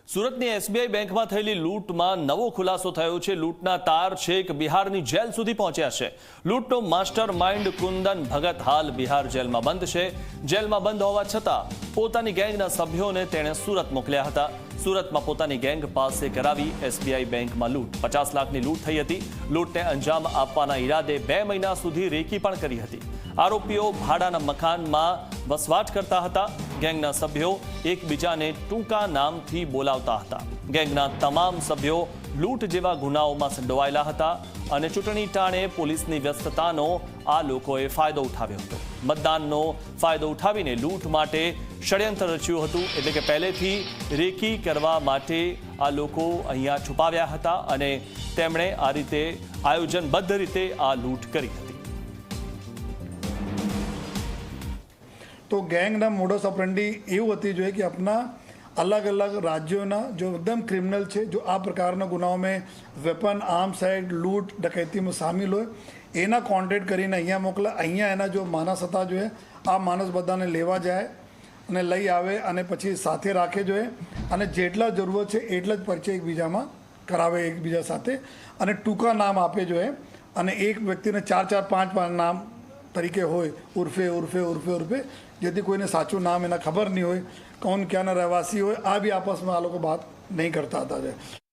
સુરતની એસબીઆઈ બેંકમાં થયેલી લૂંટમાં નવો ખુલાસો થયો છે। લૂંટના તાર છેક બિહારની જેલ સુધી પહોંચ્યા છે। લૂંટનો માસ્ટર માઇન્ડ કુંદન ભગત હાલ બિહાર જેલમાં બંધ છે। જેલમાં બંધ હોવા છતાં પોતાની ગેંગના સભ્યોને તેણે સુરત મોકલ્યા હતા। સુરતમાં પોતાની ગેંગ પાસે કરાવી એસબીઆઈ બેંકમાં લૂંટ। 50 લાખની લૂંટ થઈ હતી। લૂંટને અંજામ આપવાના ઈરાદે 2 મહિના સુધી રેકી પણ કરી હતી। આરોપીઓ ભાડાના મકાનમાં વસવાટ કરતા હતા। ગેંગના સભ્યો એકબીજાને ટૂંકા નામથી બોલાવતા હતા। ગેંગના તમામ સભ્યો લૂંટ જેવા ગુનાઓમાં સંડોવાયેલા હતા અને ચૂંટણી ટાણે પોલીસની વ્યસ્તતાનો આ લોકોએ ફાયદો ઉઠાવ્યો હતો। મતદાનનો ફાયદો ઉઠાવીને લૂંટ માટે ષડયંત્ર રચ્યું હતું। એટલે કે પહેલેથી રેકી કરવા માટે આ લોકો અહીંયા છુપાવ્યા હતા અને તેમણે આ રીતે આયોજનબદ્ધ રીતે આ લૂંટ કરી હતી। तो गैंगना मोडस ऑपरेंडी એવું હતી જોઈએ कि अपना अलग अलग राज्यों जो एकदम क्रिमिनल है जो आ प्रकार गुनाओं में वेपन आर्म्स एक्ट लूट डकैती में शामिल हो एना कॉन्टेक्ट કરીને અહીંયા મોકલે। અહીંયા એના જો માણસ હતા જોઈએ આ માણસ બધાને લેવા જાય અને લઈ આવે અને પછી સાથે રાખે જોઈએ અને જેટલા જરૂરત છે એટલા જ પરિચય એકબીજામાં કરાવે એકબીજા સાથે અને ટૂંકા નામ આપે જોઈએ અને એક વ્યક્તિને 4 4 5 નામ તરીકે હોય ઉર્ફે ઉર્ફે ઉર્ફે ઉર્ફે જેથી કોઈને સાચું નામ એના ખબર નહીં હોય, કોણ ક્યાંના રહેવાસી હોય, આ બી આપસમાં આ લોકો વાત નહીં કરતા હતા।